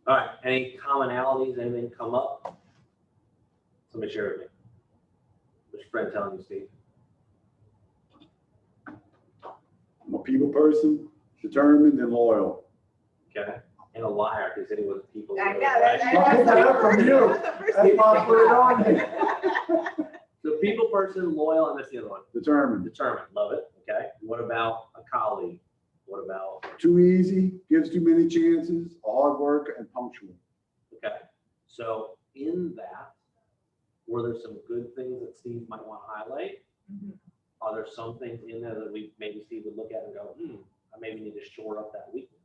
All right, any commonalities, anything come up? Somebody share with me. Which friend telling you, Steve? I'm a people person, determined and loyal. Okay. And a liar, because he was people. I know, right? That's from you. That's why I put it on there. So people person, loyal, and that's the other one. Determined. Determined, love it. Okay. What about a colleague? What about, Too easy, gives too many chances, hard work, and punctual. okay. So in that, were there some good things that Steve might want to highlight? Mhm. Are there some things in there that we maybe Steve would look at and go, I maybe need to shore up that weakness?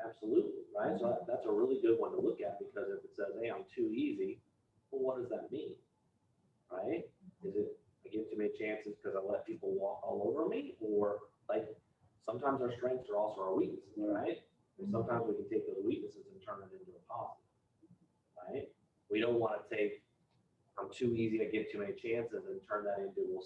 Absolutely, right? So that's a really good one to look at, because if it says, hey, I'm too easy, well, what does that mean? Right? Is it I give too many chances because I let people walk all over me? Or like sometimes our strengths are also our weaknesses, right? And sometimes we can take those weaknesses and turn it into a positive, right? We don't want to take I'm too easy, I give too many chances, and turn that into, well,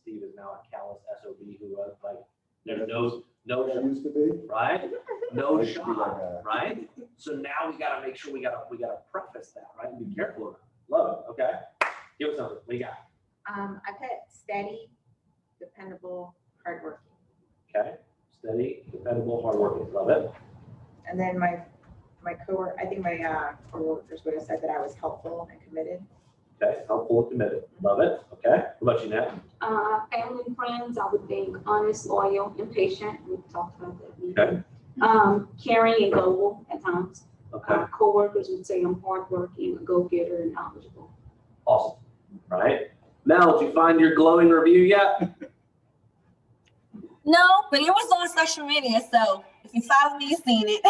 Steve is now a callous SOB who like there's no I used to be. right? No I used to be like shot, that. right? So now we gotta make sure we gotta preface that, right? And be careful of it. Love it, okay? Give us something. What you got? I put steady, dependable, hardworking. Okay? Steady, dependable, hardworking. Love it. And then my coworker, I think my coworkers would have said that I was helpful and committed. Okay, helpful and committed. Love it. Okay. What about you, Nat? Family and friends, I would think honest, loyal, and patient. We talked about that. Okay. Caring and global at times. Okay. Coworkers would say I'm hardworking, a go-getter, and knowledgeable. Awesome. Right. Mel, did you find your glowing review yet? No, but it was on social media, so if you follow me, you've seen it.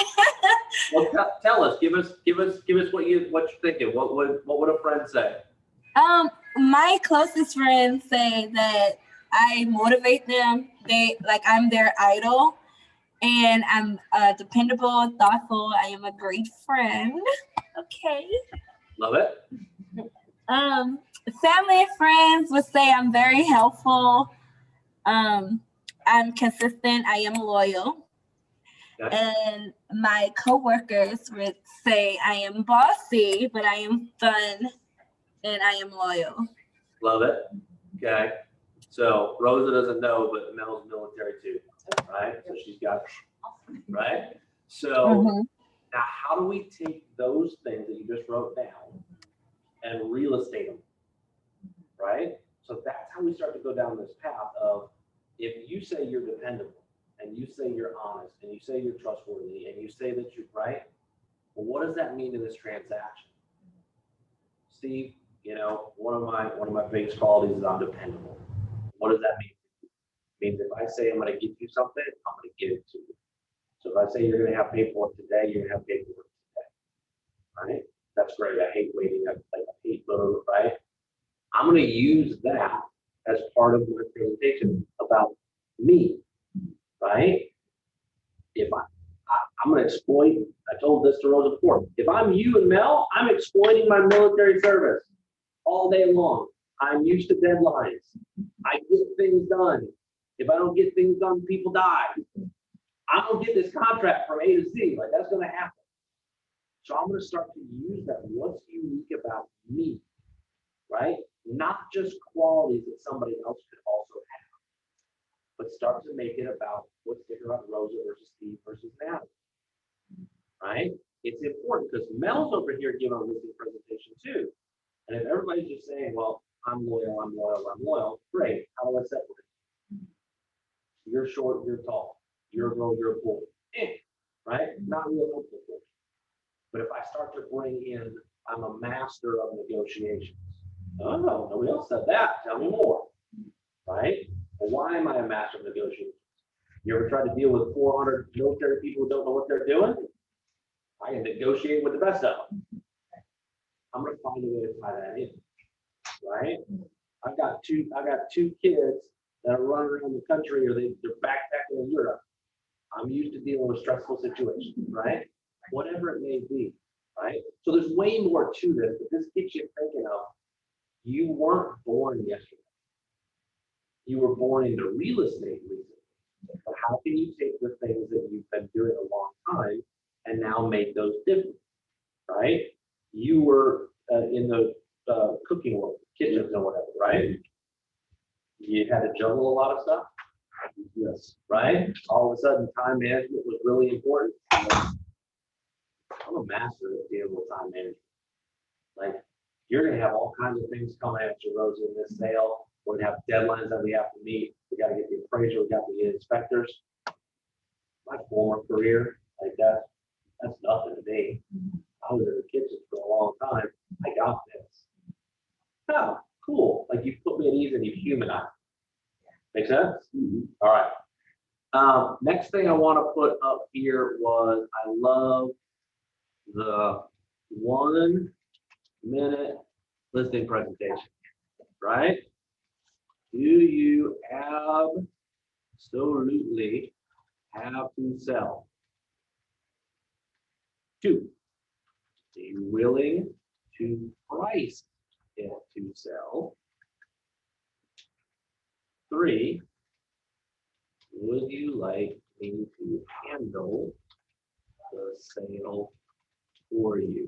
Well, tell us. Give us what you're thinking. What would a friend say? My closest friends say that I motivate them. I'm their idol, and I'm dependable, thoughtful. I am a great friend. Okay. Love it. Family and friends would say I'm very helpful. I'm consistent. I am loyal. Okay. And my coworkers would say I am bossy, but I am fun and I am loyal. Love it. Okay. So Rosa doesn't know, but Mel's military too, right? So she's got, right? So now how do we take those things that you just wrote down and real estate them, right? So that's how we start to go down this path of, if you say you're dependable and you say you're honest and you say you're trustworthy and you say that you're right, well, what does that mean in this transaction? Steve, one of my biggest qualities is I'm dependable. What does that mean? It means if I say I'm going to give you something, I'm going to give it to you. So if I say you're going to have paperwork today, you're going to have paperwork today, right? That's great. I hate waiting. I hate little, right? I'm going to use that as part of my presentation about me, right? If I'm going to exploit, I told this to Rosa before, if I'm you and Mel, I'm exploiting my military service all day long. I'm used to deadlines. I get things done. If I don't get things done, people die. I'm going to get this contract from A to Z. Like, that's going to happen. So I'm going to start to use that. What's unique about me, right? Not just qualities that somebody else could also have, but start to make it about what's different about Rosa versus Steve versus Natalie, right? It's important because Mel's over here giving a listening presentation too. And if everybody's just saying, well, I'm loyal, I'm loyal, I'm loyal, great. How do I separate? You're short, you're tall. You're a girl, you're a boy. Right? Not real helpful. But if I start to bring in, I'm a master of negotiations. Oh, no, nobody else said that. Tell me more. Right? Well, why am I a master of negotiations? You ever tried to deal with 400 military people who don't know what they're doing? I can negotiate with the best of them. I'm going to find a way to tie that in. Right? I've got two kids that are running around the country, or they're backpacking in Europe. I'm used to dealing with stressful situations, right? Whatever it may be, right? So there's way more to this, but this gets you thinking of, you weren't born yesterday. You were born into real estate recently. But how can you take the things that you've been doing a long time and now make those different, right? You were in the cooking world, kitchens or whatever, right? You had to juggle a lot of stuff, Yes. right? All of a sudden, time management was really important. I'm a master at dealing with time management. Like, you're gonna have all kinds of things coming at you, Rosie, in this sale. We're gonna have deadlines that we have to meet. We gotta get the appraiser, we got to get inspectors. My former career, like that's nothing to me. I was in the kitchen for a long time. I got this. Oh, cool. Like, you put me at ease and you humanize. Make sense? All right. Next thing I want to put up here was I love the 1 minute listing presentation, right? Do you absolutely have to sell? 2, are you willing to price it to sell? 3, would you like me to handle the sale for you?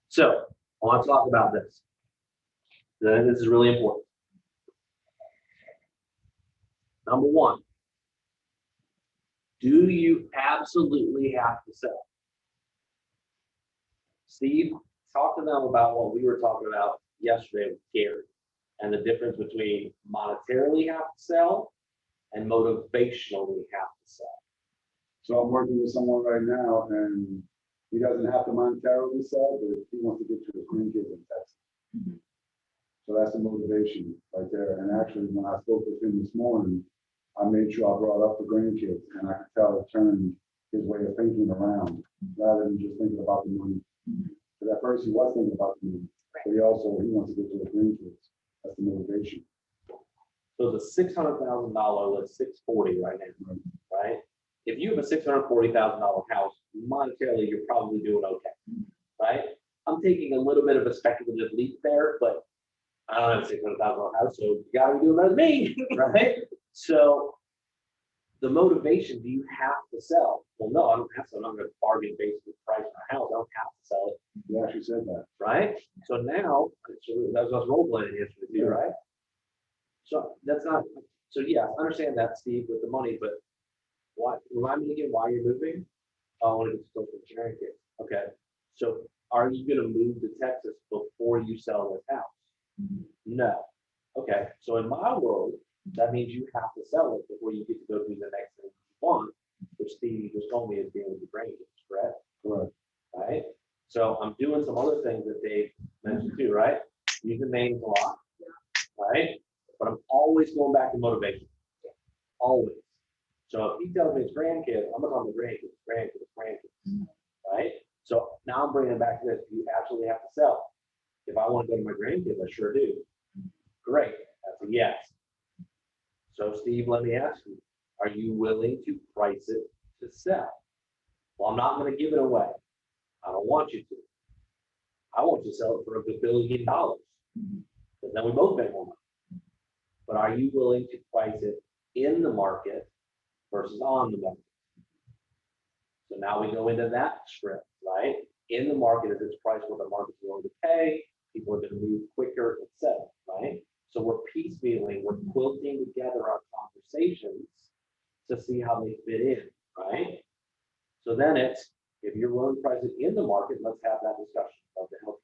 So I want to talk about this. This is really important. Number 1, do you absolutely have to sell? Steve, talk to them about what we were talking about yesterday with Gary and the difference between monetarily have to sell and motivationally have to sell. So I'm working with someone right now and he doesn't have to monetarily sell, but he wants to get to his grandkids in Texas. So that's the motivation right there. And actually, when I spoke with him this morning, I made sure I brought up the grandkids and I could tell it turned his way of thinking around rather than just thinking about the money. Because at first he was thinking about the money, but he wants to get to his grandkids. That's the motivation. So the $600,000 list, 640 right now, right? If you have a $640,000 house, monetarily, you're probably doing okay, right? I'm taking a little bit of a speculative leap there, but I don't have a $600,000 house, so you gotta be doing better than me, right? So the motivation, do you have to sell? Well, no, I don't have to. I'm not gonna bargain based on the price of my house. I don't have to sell it, He actually said that. right? So now, that was us role playing yesterday too, right? So that's not, so yeah, I understand that, Steve, with the money, but what, remind me again why you're moving? I want to get to the sharing here. Okay, so are you gonna move to Texas before you sell this house? No. Okay, so in my world, that means you have to sell it before you get to go do the next thing you want, which Steve you just told me is being with your grandkids, correct? Correct. Right? So I'm doing some other things that Dave mentioned too, right? Using names a lot, right? But I'm always going back to motivation. Always. So if he tells me it's grandkids, I'm gonna call them grandkids, right? So now I'm bringing it back to this. You absolutely have to sell. If I want to go to my grandkids, I sure do. Great, that's a yes. So Steve, let me ask you, are you willing to price it to sell? Well, I'm not gonna give it away. I don't want you to. I want you to sell it for $1 billion. Because then we both make more money. But are you willing to price it in the market versus on the market? So now we go into that script, right? In the market, is its price what the market's willing to pay? People are gonna move quicker, etc., right? So we're piecemealing, we're quilting together our conversations to see how they fit in, right? So then it's, if you're willing to price it in the market, let's have that discussion about the help.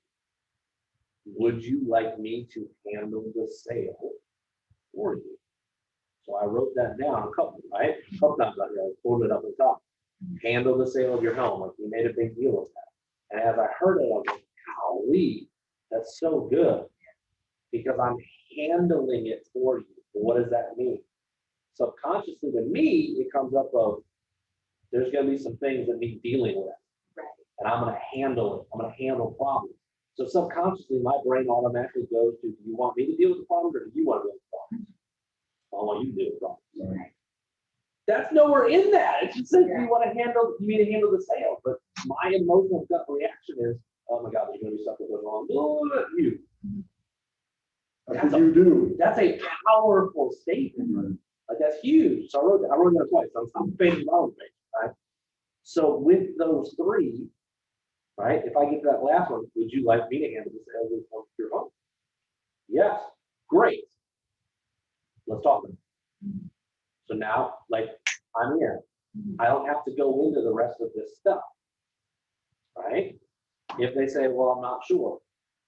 Would you like me to handle the sale for you? So I wrote that down a couple, right? A couple times out here, I pulled it up on top. Handle the sale of your home, like we made a big deal of that. And as I heard it, I was like, golly, that's so good. Because I'm handling it for you. What does that mean? Subconsciously to me, it comes up of, there's gonna be some things that need dealing with. Right. And I'm gonna handle it. I'm gonna handle problems. So subconsciously, my brain automatically goes to, do you want me to deal with the problems or do you want to deal with the problems? I want you to deal with the problems. Right. That's nowhere in that. It just says you want to handle, you need to handle the sale. But my emotional gut reaction is, oh my God, there's gonna be something going wrong. Oh, you. That's what you do. That's a powerful statement. Right. Like that's huge. So I wrote that twice. I'm fading wrong page, right? So with those three, right? If I get to that last one, would you like me to handle this as your home? Yes, great. Let's talk about it. So now, like, I'm here. I don't have to go into the rest of this stuff, right? If they say, well, I'm not sure,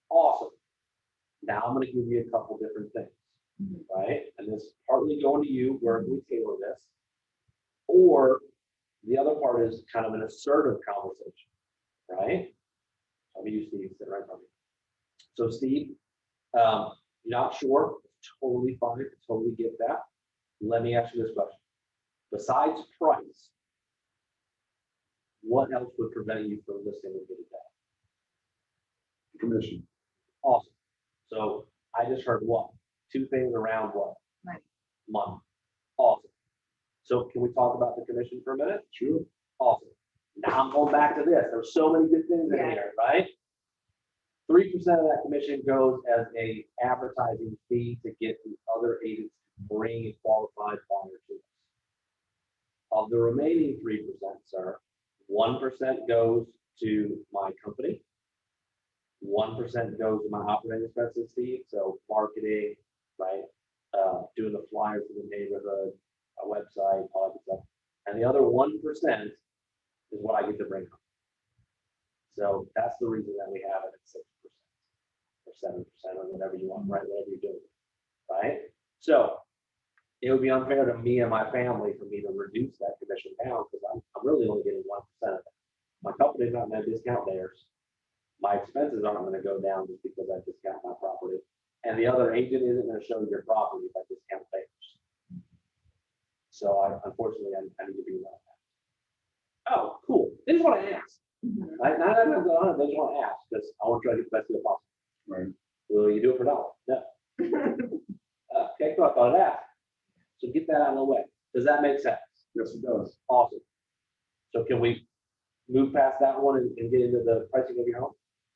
awesome. Now I'm going to give you a couple different things, right? And this partly going to you, where we tailor this, or the other part is kind of an assertive conversation, right? Let me use Steve, sit right from me. So Steve, you're not sure, totally fine, totally get that. Let me ask you this question. Besides price, what else would prevent you from listing and getting that? Commission. Awesome. So I just heard what? Two things around what? Money. Money. Awesome. So can we talk about the commission for a minute? Sure. Awesome. Now I'm going back to this. There's so many good things in Yeah. here, right? 3% of that commission goes as a advertising fee to get the other agents to bring a qualified buyer to us. Of the remaining 3%, sir, 1% goes to my company. 1% goes to my operating expenses, Steve. So marketing, right? Doing the flyers for the neighborhood, a website, all that stuff. And the other 1% is what I get to bring home. So that's the reason that we have it at 6% or 7% or whatever you want, right? Whatever you're doing, right? So it would be unfair to me and my family for me to reduce that commission down because I'm really only getting 1% of it. My company's not going to discount theirs. My expenses aren't going to go down just because I discount my property. And the other agent isn't going to show your property if I discount theirs. So unfortunately, I need to be around that. Oh, cool. They just want to ask. Right? Not going to go on it. They just want to ask because I want to try to get the best deal possible. Right. Will you do it for $1? No. Okay, cool. I thought I'd ask. So get that out of the way. Does that make sense? Yes, it does. Awesome. So can we move past that one and get into the pricing of your home?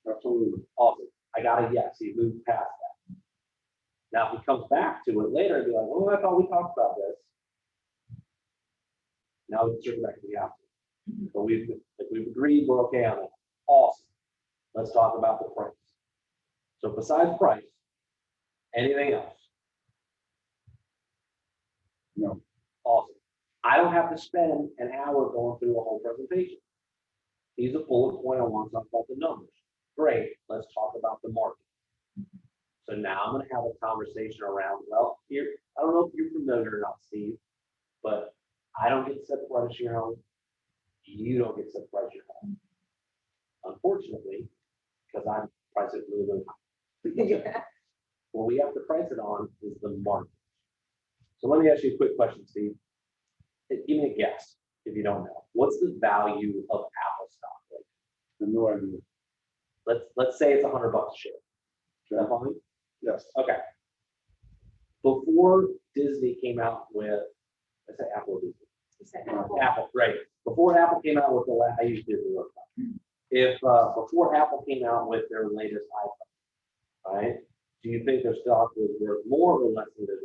Absolutely. Awesome. I got a yes. He moved past that. Now, if he comes back to it later and be like, well, I thought we talked about this. Now we can circle back to the opposite. But if we've agreed, we're okay on it. Awesome. Let's talk about the price. So besides price, anything else? No. Awesome. I don't have to spend an hour going through a whole presentation. He's a bullet point. I want to talk about the numbers. Great. Let's talk about the market. So now I'm going to have a conversation around, well, here, I don't know if you're familiar or not, Steve, but I don't get to set the price of your home. You don't get to set the price of your home. Unfortunately, because I'm priced it really, really high. What we have to price it on is the market. So let me ask you a quick question, Steve. Give me a guess, if you don't know. What's the value of Apple stock? Like, I have no idea. let's say it's $100 a share. Is that fine? Yes. Okay. Before Disney came out with, I say Apple or Disney. You said Apple, right. Before Apple came out with I use Disney all the time. If before Apple came out with their latest iPhone, right? Do you think their stock was worth more or less than their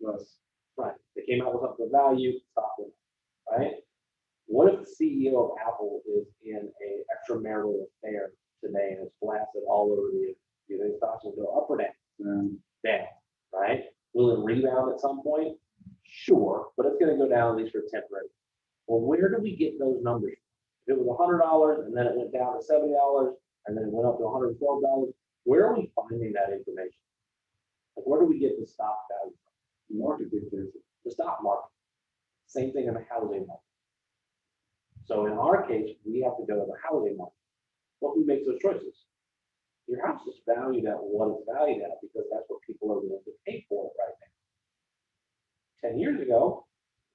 Less. Right. They came out with something of value, stock went up, right? What if the CEO of Apple is in a extramarital affair today and it's blasted all over the, do you think stocks will go up or down? Down, right? Will it rebound at some point? Sure, but it's going to go down at least for temporary. Well, where do we get those numbers? If it was $100 and then it went down to $70 and then it went up to $112, where are we finding that information? Like, where do we get the stock value? The market dictates it. The stock market. Same thing in the housing market. So in our case, we have to go to the housing market. Well, who makes those choices? Your house is valued at what it's valued at because that's what people are willing to pay for it right now. 10 years ago,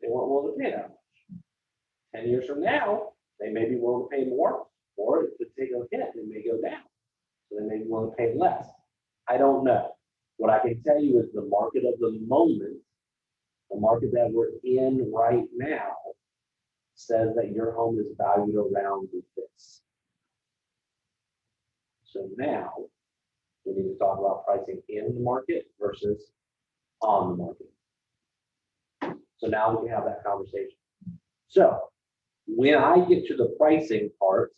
they weren't willing to pay that much. 10 years from now, they may be willing to pay more, or if they take a hit, they may go down. So they may be willing to pay less. I don't know. What I can tell you is the market of the moment, the market that we're in right now, says that your home is valued around this. So now we need to talk about pricing in the market versus on the market. So now we can have that conversation. So when I get to the pricing part,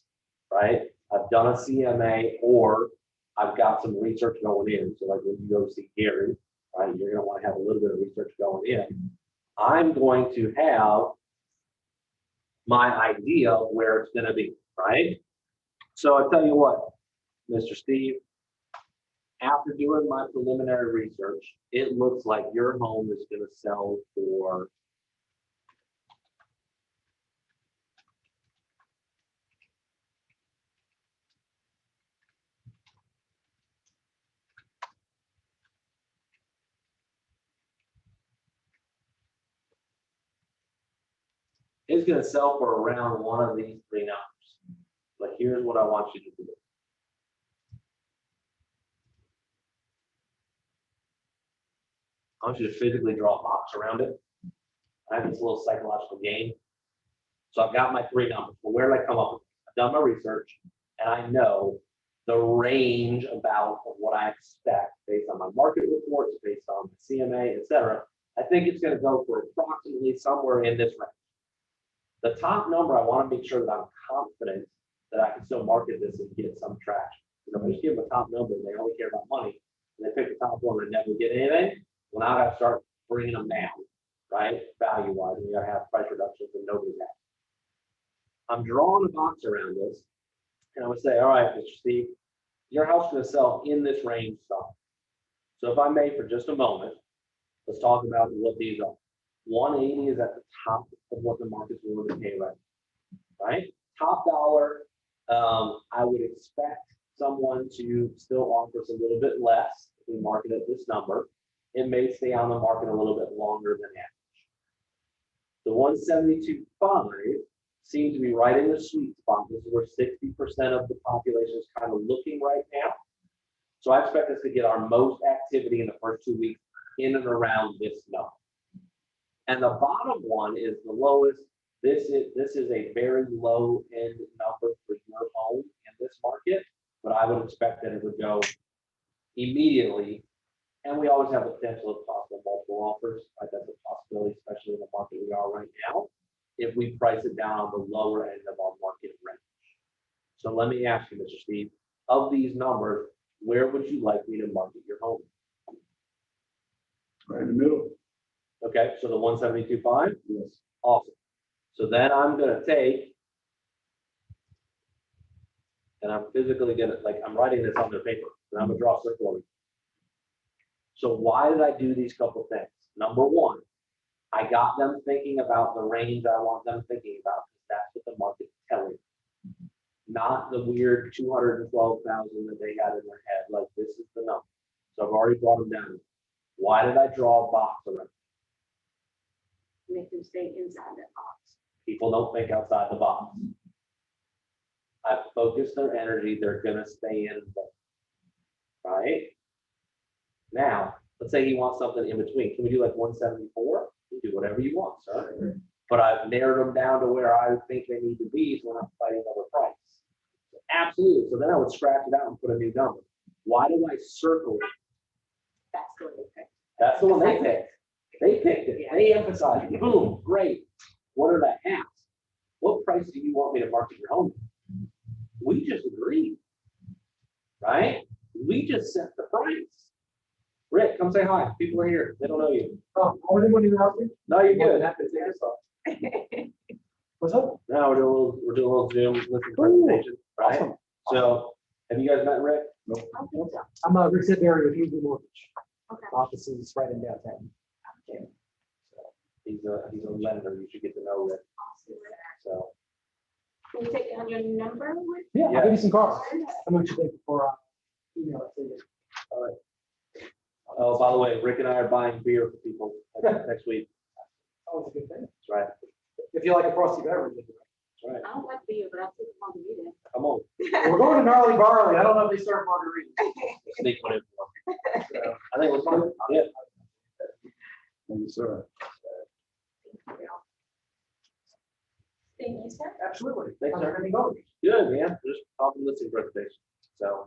right, I've done a CMA or I've got some research going in. So like when you go see Gary, right, you're gonna want to have a little bit of research going in. I'm going to have my idea of where it's gonna be, right? So I'll tell you what, Mr. Steve, after doing my preliminary research, it looks like your home is gonna sell for it's gonna sell for around one of these three numbers. But here's what I want you to do. I want you to physically draw a box around it. I have this little psychological game. So I've got my three numbers. But where did I come up with? I've done my research and I know the range about of what I expect based on my market reports, based on the CMA, et cetera. I think it's gonna go for approximately somewhere in this range. The top number, I want to make sure that I'm confident that I can still market this and get some traction. If I just give them a top number, and they only care about money, and they pick the top one and never get anything, well, now I got to start bringing them down, right? Value-wise, and you got to have price reductions and nobody's happy. I'm drawing a box around this, and I would say, all right, Mr. Steve, your house is going to sell in this range stuff. So if I may, for just a moment, let's talk about what these are. 180 is at the top of what the market's willing to pay right? Top dollar, I would expect someone to still offer us a little bit less if we market at this number. It may stay on the market a little bit longer than average. The 172.5 seems to be right in the sweet spot. This is where 60% of the population is kind of looking right now. So I expect us to get our most activity in the first 2 weeks in and around this number. And the bottom one is the lowest. This is a very low end number for your home in this market, but I would expect that it would go immediately. And we always have the potential of possible multiple offers. Right? That's a possibility, especially in the market we are right now, if we price it down on the lower end of our market range. So let me ask you, Mr. Steve, of these numbers, where would you like me to market your home? Right in the middle. Okay, so the 172.5? Yes. Awesome. So then I'm gonna take, and I'm physically gonna, like, I'm writing this on the paper, and I'm gonna draw a circle over it. So why did I do these couple things? Number one, I got them thinking about the range I want them thinking about, because that's what the market's telling me. Not the weird 212,000 that they had in their head, like this is the number. So I've already brought them down. Why did I draw a box around it? Make them stay inside that box. People don't think outside the box. I've focused their energy, they're gonna stay in there. Right? Now, let's say he wants something in between. Can we do like 174? You do whatever you want, sir. But I've narrowed them down to where I think they need to be, so we're not fighting over price. Absolutely. So then I would scratch it out and put a new number. Why do I circle it? That's the way they picked. That's the one they picked. They picked it. They emphasized it. Boom, great. What did I ask? What price do you want me to market your home? We just agreed, right? We just set the price. Rick, come say hi. People are here. They don't know you. Oh, what are you asking? No, you're good. What's up? Now we're doing a little Zoom listening presentation, right? Awesome. So have you guys met Rick? I don't think so. I'm Rick Sidbury with Hughley Mortgage. Okay. Offices right in downtown. He's a lender. You should get to know Rick. So Can you take down your number? Rick? Yeah, Yeah. I'll give you some cards. I'm going to take it for email it to you. oh, by the way, Rick and I are buying beer for people next week. Oh, it's a good thing. That's right. If you like a frosty beverage. That's right. I don't like beer, but I'll take a margarita. Come on. We're going to Gnarly Barley. I don't know if they serve margaritas. Sneak one in for me. I think it was fun. Yeah. Thank you, sir. Thank you, sir. Absolutely. Thanks, How's sir. everything going? Good, man. Just talking listening presentation. So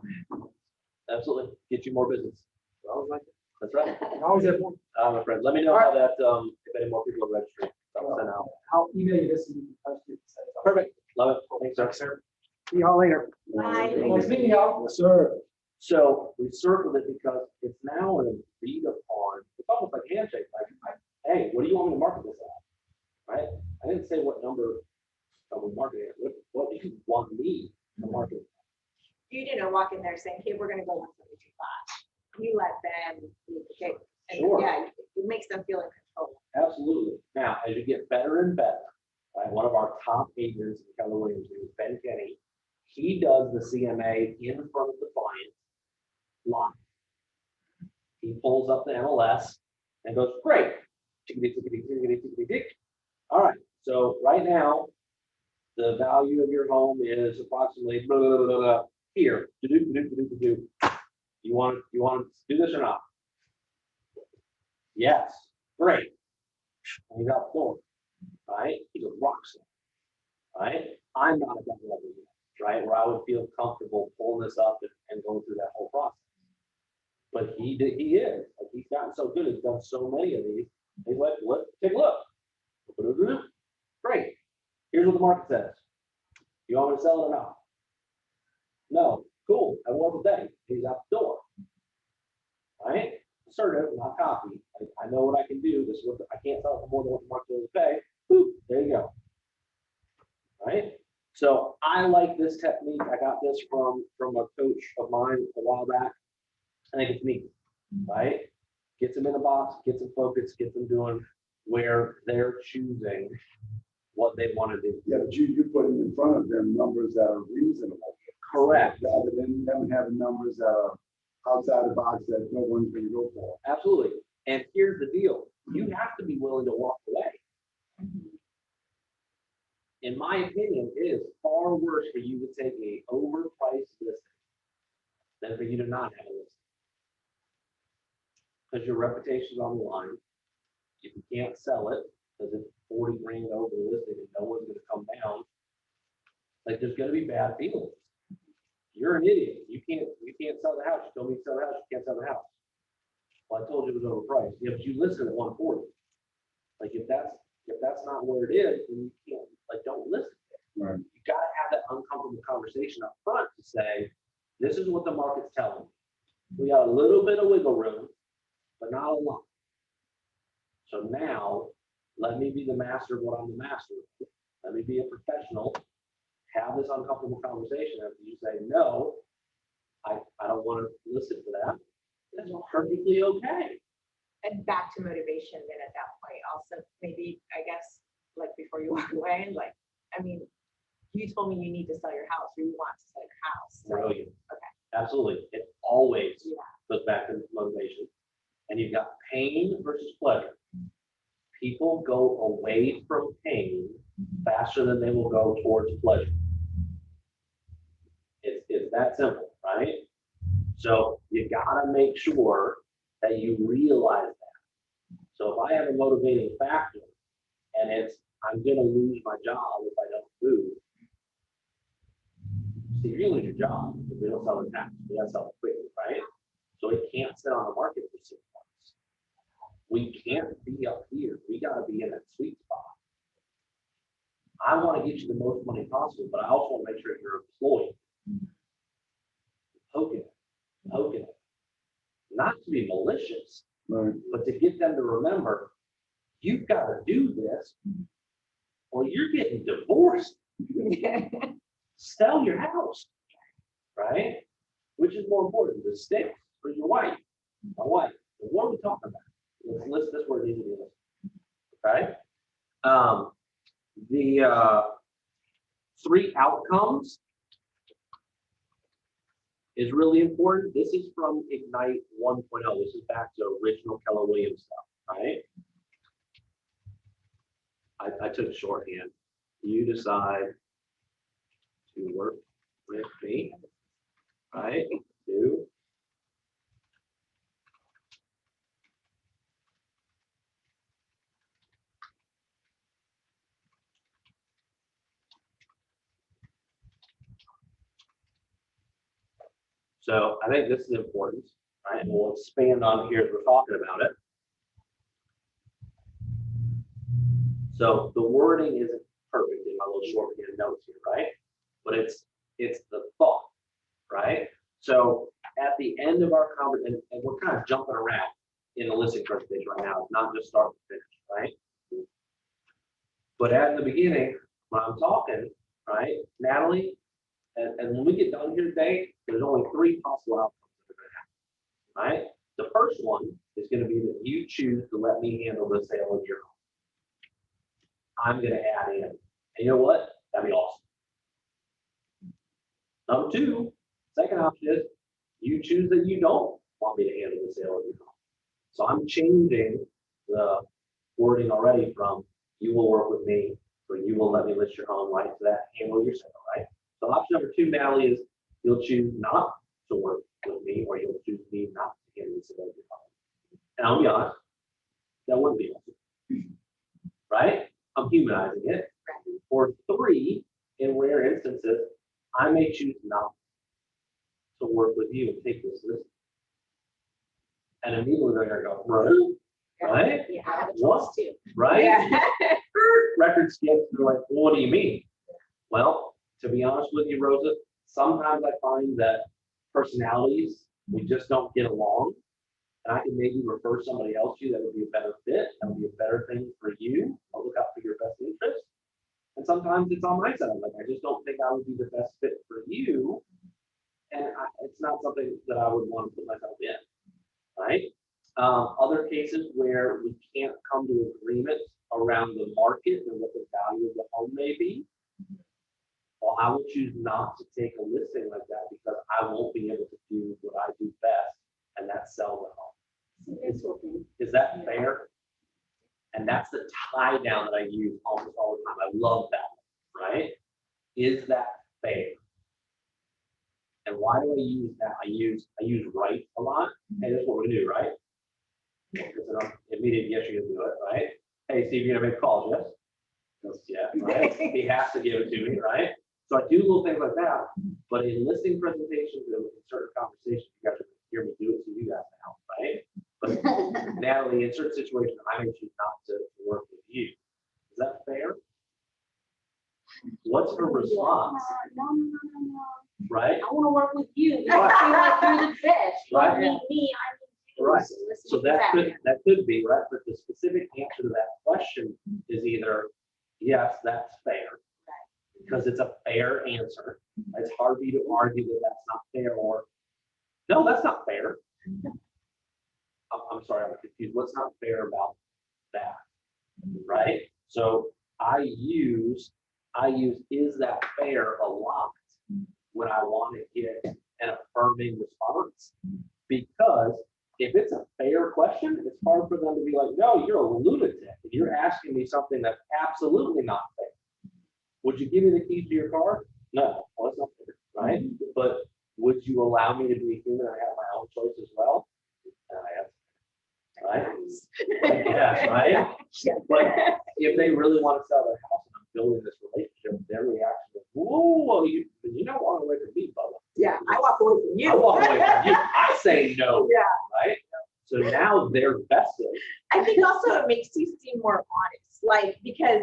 absolutely get you more business. I always like it. That's right. I always have one. My friend, let me know how that, if any more people are registering. I'll send out. I'll email you this and you can post it. Perfect. Love it. Thanks, sir. Thanks, sir. See y'all later. Bye. Nice meeting y'all. Yes, sir. So we circled it because it's now an agreed upon, it's almost like handshake, like, hey, what do you want me to market this at? Right? I didn't say what number I would market it. What do you want me to market? You didn't walk in there saying, hey, we're gonna go 172.5. You let them, okay, and Sure. yeah, it makes them feel in control. Absolutely. Now, as you get better and better, right, one of our top agents in Keller Williams is Ben Kenny. He does the CMA in front of the client live. He pulls up the MLS and goes, great. Tickety, tickety, tickety, tickety, tick. All right. So right now, the value of your home is approximately blah, blah, blah, blah, blah. Here. Do. You want to do this or not? Yes. Great. And he's out the door. Right? He's a rock star. Right? I'm not at that level yet, right? Where I would feel comfortable pulling this up and going through that whole process. But he is. Like, he's gotten so good. He's done so many of these. He's like, take a look. Great. Here's what the market says. You want me to sell it or not? No. Cool. I want the day. He's out the door. Right? Assertive, not cocky. I know what I can do. This is what I can't sell it for more than what the market will pay. Boop, there you go. Right? So I like this technique. I got this from a coach of mine a while back. I think it's neat, right? Gets them in the box, gets them focused, gets them doing where they're choosing what they want to do. Yeah, but you put in front of them numbers that are reasonable. Correct. Rather than them having numbers that are outside the box that no one's gonna go for. Absolutely. And here's the deal. You have to be willing to walk away. In my opinion, it is far worse for you to take a overpriced listing than for you to not have a listing. Because your reputation's on the line. If you can't sell it, because it's 40 grand over the listing and no one's gonna come down, like, there's gonna be bad feelings. You're an idiot. You can't sell the house. You told me to sell the house. You can't sell the house. Well, I told you it was overpriced. Yeah, but you listed at 140. Like, if that's not where it is, then you can't, like, don't list it. Right. You gotta have that uncomfortable conversation up front to say, this is what the market's telling me. We got a little bit of wiggle room, but not a lot. So now, let me be the master of what I'm the master of. Let me be a professional, have this uncomfortable conversation. After you say, no, I don't want to listen to that, that's perfectly okay. And back to motivation then at that point, also, maybe, I guess, like before you walk away, like, I mean, you told me you need to sell your house, or you want to sell your house. So, Brilliant. okay. Absolutely. It always Yeah. goes back to motivation. And you've got pain versus pleasure. People go away from pain faster than they will go towards pleasure. It's that simple, right? So you gotta make sure that you realize that. So if I have a motivating factor and it's, I'm gonna lose my job if I don't move. See, if you lose your job, if we don't sell it now, we gotta sell it quickly, right? So it can't sit on the market for 6 months. We can't be up here. We gotta be in that sweet spot. I wanna get you the most money possible, but I also wanna make sure you're employed. Poking it. Not to be malicious, Right. but to get them to remember, you've gotta do this or you're getting divorced. Sell your house, right? Which is more important, the sticks or your wife? My wife. What are we talking about? Let's list this where it needs to be listed. Okay. The 3 outcomes is really important. This is from Ignite 1.0. This is back to original Keller Williams stuff, right? I took shorthand. You decide to work with me, right? Do. So I think this is important, right? And we'll expand on here as we're talking about it. So the wording isn't perfect in my little shorthand notes here, right? But it's the thought, right? So at the end of our conversation, and we're kind of jumping around in the listing presentation right now, it's not just start to finish, right? But at the beginning, when I'm talking, right, Natalie, and when we get done here today, there's only 3 possible outcomes that are gonna happen, right? The first one is gonna be that you choose to let me handle the sale of your home. I'm gonna add in, and you know what? That'd be awesome. Number 2, second option is you choose that you don't want me to handle the sale of your home. So I'm changing the wording already from you will work with me, or you will let me list your home, right, to that handle your sale, right? So option number 2, Natalie, is you'll choose not to work with me, or you'll choose me not to handle the sale of your home. And I'll be honest, that wouldn't be awesome, right? I'm humanizing it. Or 3, in rare instances, I may choose not to work with you and take this list. And immediately they're gonna go, right? Yeah, I have a What? choice too. Right? Yeah. Record skips, they're like, well, what do you mean? Well, to be honest with you, Rosa, sometimes I find that personalities, we just don't get along. And I can maybe refer somebody else to you that would be a better fit, that would be a better thing for you. I'll look out for your best interest. And sometimes it's on my side, like, I just don't think I would be the best fit for you. And it's not something that I would want to put myself in, right? Other cases where we can't come to agreement around the market and what the value of the home may be, well, I will choose not to take a listing like that because I won't be able to do what I do best, and that's sell the home. Is that fair? And that's the tie down that I use almost all the time. I love that, right? Is that fair? And why do I use that? I use right a lot. Hey, that's what we're gonna do, right? It's an immediate yes, you can do it, right? Hey, Steve, you're gonna make calls, yes? Yes, yeah, right? He has to give it to me, right? So I do little things like that, but in listing presentations and in certain conversations, you guys hear me do it to you guys now, right? But Natalie, in certain situations, I may choose not to work with you. Is that fair? What's her response? No. Right? I want to work with you. You feel Right. like you're the best. You Right. don't need me, I need you. Right. let's So make that it could be, right? But the specific answer to that question is either, yes, that's fair. Because it's a fair answer. It's hard for you to argue that that's not fair, or, no, that's not fair. I'm sorry, I'm confused. What's not fair about that? Right? So I use is that fair a lot when I want to get an affirming response? Because if it's a fair question, it's hard for them to be like, no, you're a lunatic. If you're asking me something that's absolutely not fair. Would you give me the keys to your car? No, well, that's not fair, right? But would you allow me to be a human and have my own choice as well? Right? Yes, right? But if they really want to sell their house and I'm building this relationship, their reaction is, whoa, you don't walk away from me, Bubba. Yeah, I walk away from you. I walk away from you. I say no. Yeah. Right? So now they're vested. I think also it makes you seem more honest, like, because,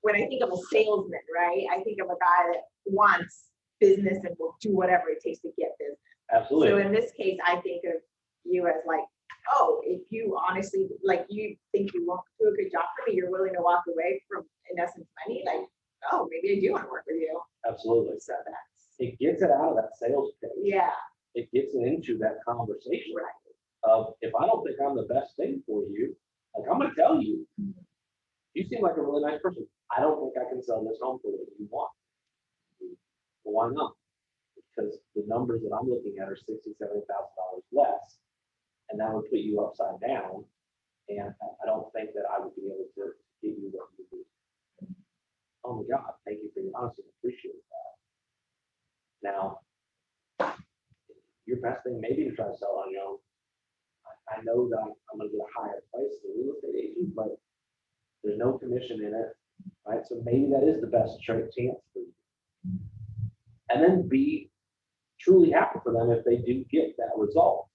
when I think of a salesman, right, I think of a guy that wants business and will do whatever it takes to get business. Absolutely. So in this case, I think of you as like, oh, if you honestly, like, you think you won't do a good job for me, you're willing to walk away from, in essence, money, like, oh, maybe I do want to work with you. Absolutely. So that's, It gets it out of that sales pitch. yeah, It gets it into that conversation right. of, if I don't think I'm the best thing for you, like, I'm going to tell you, you seem like a really nice person. I don't think I can sell this home for what you want. Well, why not? Because the numbers that I'm looking at are $60,000, $70,000 less, and that would put you upside down. And I don't think that I would be able to give you what you need. Oh my God, thank you for your honesty. I appreciate that. Now, your best thing maybe to try to sell on your own. I know that I'm going to get a higher price than a real estate agent, but there's no commission in it, right? So maybe that is the best chance for you. And then be truly happy for them if they do get that result,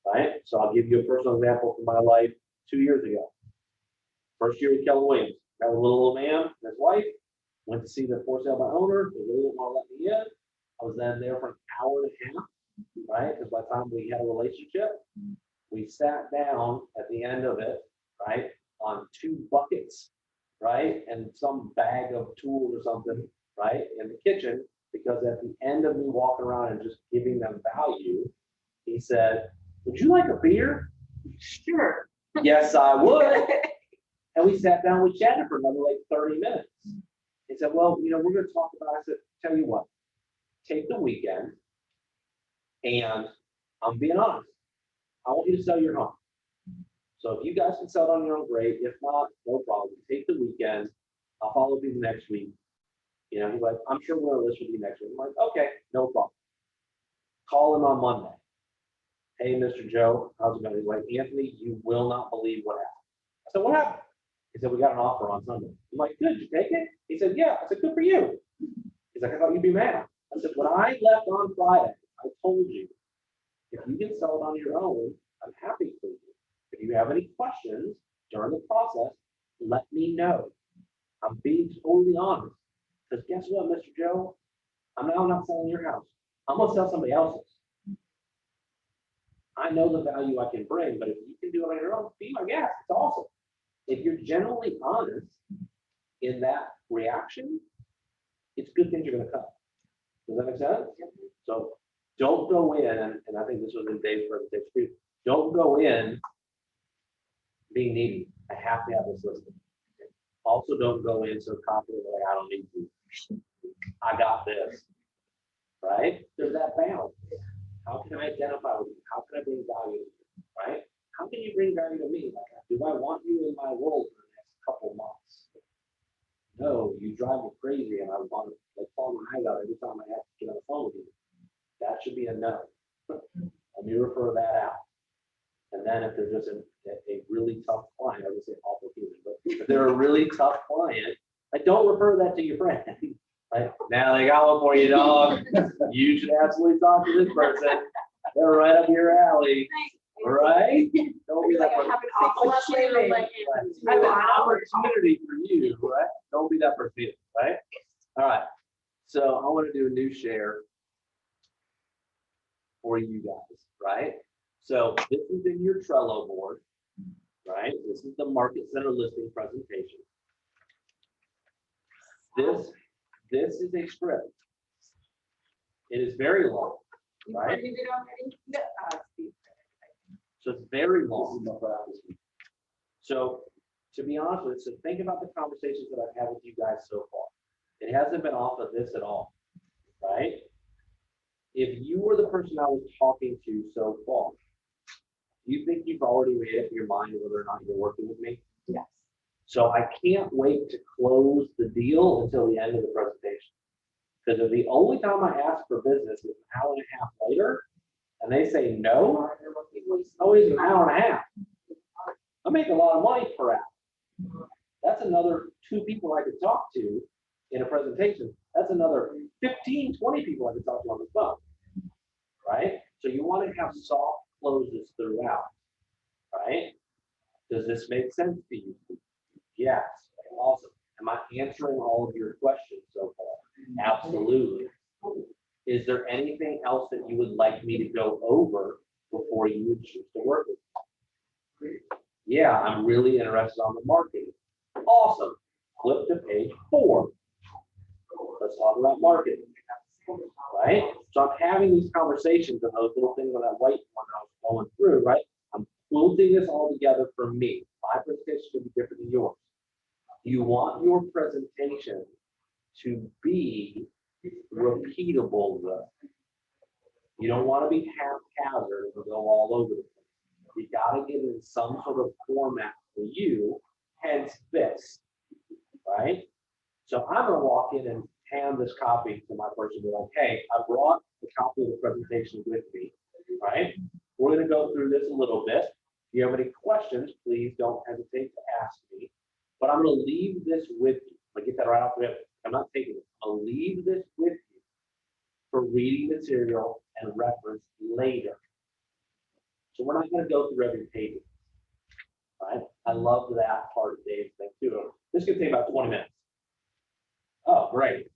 right? So I'll give you a personal example from my life 2 years ago. First year with Keller Williams, got a little old man and his wife, went to see the for sale by owner, they really didn't want to let me in. I was then there for an hour and a half, right? Because by the time we had a relationship, we sat down at the end of it, right, on 2 buckets, right, and some bag of tools or something, right, in the kitchen, because at the end of me walking around and just giving them value, he said, "Would you like a beer?" Sure. Yes, I would. And we sat down, we chatted for another like 30 minutes. He said, "Well, you know, we're going to talk about," I said, "Tell you what, take the weekend, and I'm being honest, I want you to sell your home. So if you guys can sell it on your own, great. If not, no problem. Take the weekend. I'll follow up with you next week." You know, he's like, "I'm sure we're gonna list with you next week." I'm like, "Okay, no problem." Call him on Monday. "Hey, Mr. Joe, how's it going?" He's like, "Anthony, you will not believe what happened." I said, "What happened?" He said, "We got an offer on Sunday." I'm like, "Good, you take it?" He said, "Yeah." I said, "Good for you." He's like, "I thought you'd be mad." I said, "When I left on Friday, I told you, if you can sell it on your own, I'm happy for you. If you have any questions during the process, let me know. I'm being totally honest. Because guess what, Mr. Joe? I'm now not selling your house. I'm gonna sell somebody else's. I know the value I can bring, but if you can do it on your own, be my guest. It's awesome." If you're generally honest in that reaction, it's good things are gonna come. Does that make sense? So don't go in, and I think this was in Dave's presentation too, don't go in being needy. I have to have this listed. Also, don't go in so confident like I don't need to. I got this, right? There's that balance. How can I identify with you? How can I bring value to you, right? How can you bring value to me? Like, do I want you in my world for the next couple months? No, you drive me crazy and I want to like fall my eyes out every time I have to get on the phone with you. That should be a no. Let me refer that out. And then if they're just a really tough client, I would say awful human, but if they're a really tough client, like don't refer that to your friend. Like, "Now they got one for you, dog. You should absolutely talk to this person. They're right up your alley." Right? Don't be that Like I person. have an awful What's your feeling. like- I have an opportunity for you, right? Don't be that person, right? All right. So I want to do a new share for you guys, right? So this is in your Trello board, right? This is the Market Center listing presentation. This is a script. It is very long, You right? printed it already? No, So it's very This is long. my practice. So to be honest with you, so think about the conversations that I've had with you guys so far. It hasn't been off of this at all, right? If you were the person I was talking to so far, do you think you've already made up your mind whether or not you're working with me? yes. So I can't wait to close the deal until the end of the presentation. Because if the only time I ask for business is an hour and a half later, and they say no, always an hour and a half. I make a lot of money per hour. That's another 2 people I could talk to in a presentation. That's another 15, 20 people I could talk to on the phone, right? So you want to have soft closes throughout, right? Does this make sense to you? Yes, awesome. Am I answering all of your questions so far? Absolutely. Is there anything else that you would like me to go over before you would choose to work with me? Yeah, I'm really interested on the marketing. Awesome. Flip to page 4. Let's talk about marketing, right? So I'm having these conversations and those little things on that white one I was going through, right? I'm quilting this all together for me. My presentation will be different than yours. You want your presentation to be repeatable though. You don't want to be haphazard and go all over the place. You got to get in some sort of format for you, hence this, right? So I'm going to walk in and hand this copy to my person and be like, "Hey, I brought the copy of the presentation with me, right? We're going to go through this a little bit. If you have any questions, please don't hesitate to ask me. But I'm going to leave this with you." I'm going to get that right off the bat. I'm not taking it. I'll leave this with you for reading material and reference later. So we're not gonna go through every page. Right? I love that part of Dave's thing too. This could take about 20 minutes. Oh, great.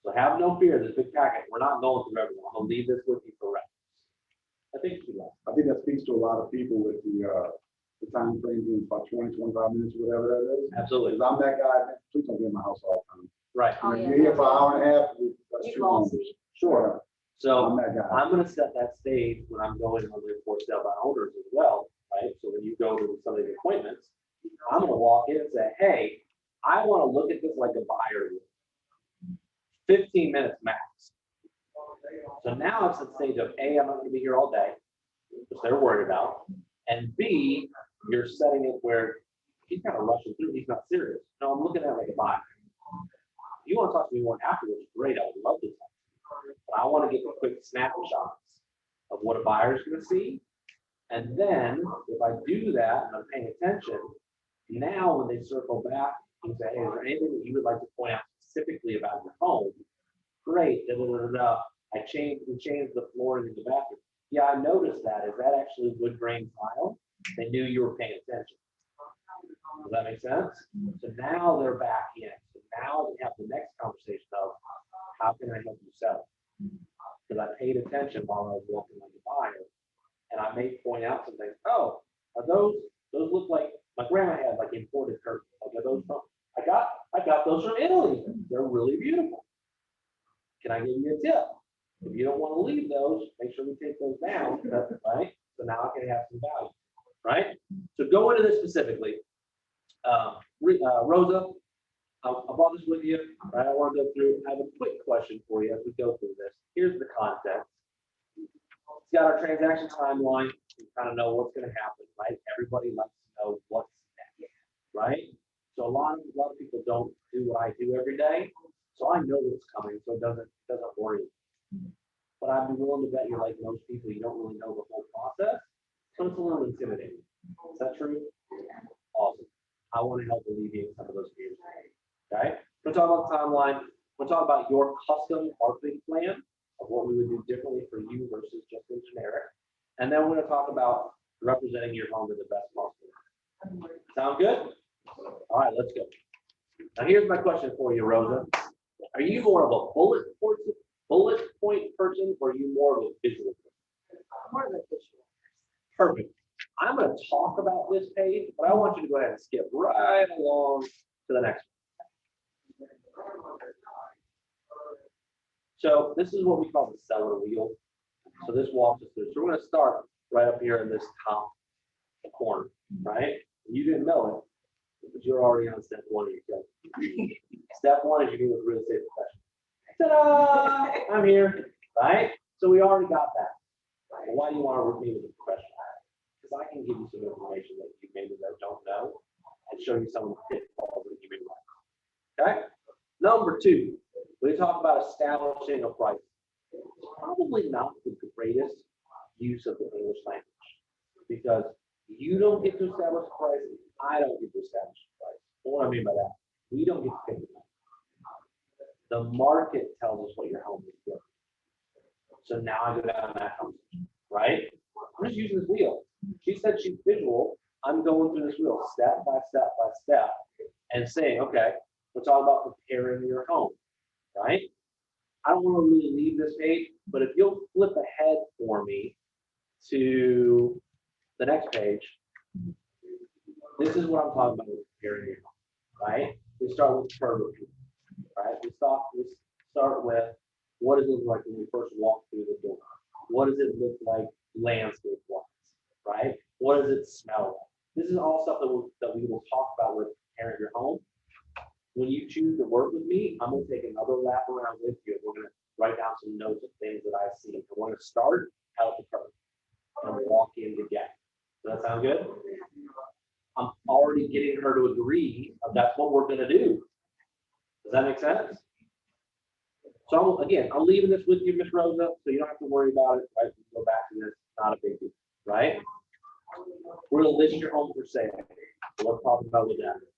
So have no fear, this big packet, we're not going through everything. I'm gonna leave this with you for reference. I think you will. I think that speaks to a lot of people with the time frame being about 20, 25 minutes, whatever that is. Absolutely. Because I'm that guy, man, please don't be in my house all the time. Right. Oh, If yeah. you're here for an hour and a half, that's You too long. lost me. Sure. So I'm that guy. I'm gonna set that stage when I'm going on the report sale by owners as well, right? So when you go to some of the appointments, I'm gonna walk in and say, hey, I wanna look at this like a buyer would. 15 minutes max. So now it's at the stage of A, I'm not gonna be here all day, which they're worried about. And B, you're setting it where he's kind of rushing through, he's not serious. No, I'm looking at it like a buyer. If you wanna talk to me more afterwards, great, I would love to. But I wanna get the quick snapshots of what a buyer's gonna see. And then if I do that and I'm paying attention, now when they circle back and say, hey, is there anything that you would like to point out specifically about your home? Great, da, da, da, da, da. We changed the flooring in the bathroom. Yeah, I noticed that. Is that actually wood grain tile? They knew you were paying attention. Does that make sense? So now they're back in. So now we have the next conversation of how can I help you sell? Because I paid attention while I was walking like a buyer. And I may point out some things. Oh, are those look like my grandma had like imported curtains. Like are those from I got those from Italy. They're really beautiful. Can I give you a tip? If you don't want to leave those, make sure we take those down, right? So now I can have some value, right? So go into this specifically. Rosa, I brought this with you, right? I want to go through, I have a quick question for you as we go through this. Here's the context. It's got our transaction timeline. You kind of know what's going to happen, right? Everybody likes to know what's next, right? So a lot of people don't do what I do every day. So I know what's coming, so it doesn't worry me. But I'd be willing to bet you're like most people, you don't really know the whole process. So it's a little intimidating. Is that true? Awesome. I want to help alleviate some of those fears. Okay? We'll talk about the timeline. We'll talk about your custom marketing plan of what we would do differently for you versus just in generic. And then we're going to talk about representing your home in the best possible way. Sound good? All right, let's go. Now here's my question for you, Rosa. Are you more of a bullet point person, or are you more of a visual person? More of a visual. Perfect. I'm going to talk about this page, but I want you to go ahead and skip right along to the next one. So this is what we call the seller wheel. So this walks us through. So we're going to start right up here in this top corner, right? You didn't know it, but you're already on step one of your code. Step one is you meet with a real estate professional. Ta-da! I'm here, right? So we already got that. Well, why do you want to meet with a professional? Because I can give you some information that you maybe don't know and show you some of the pitfalls that you may like. Okay? Number two, we talk about establishing a price. Probably not the greatest use of the English language, because you don't get to establish a price, I don't get to establish a price. What do I mean by that? We don't get to pick it up. The market tells us what your home is worth. So now I go down that conversation, right? I'm just using this wheel. She said she's visual. I'm going through this wheel step by step by step and saying, okay, let's talk about preparing your home, right? I don't want to really leave this page, but if you'll flip ahead for me to the next page, this is what I'm talking about with preparing your home, right? We start with curb appeal, right? We start with what does it look like when we first walk through the door? What does it look like landscape-wise, right? What does it smell like? This is all stuff that we will talk about with preparing your home. When you choose to work with me, I'm going to take another lap around with you. We're going to write down some notes of things that I see. And we're going to start out the curb and walk in together. Does that sound good? I'm already getting her to agree that's what we're going to do. Does that make sense? So I'm leaving this with you, Miss Rosa, so you don't have to worry about it. Right? You can go back to this. Not a big deal, right? We're going to list your home for sale. So let's talk about what that is.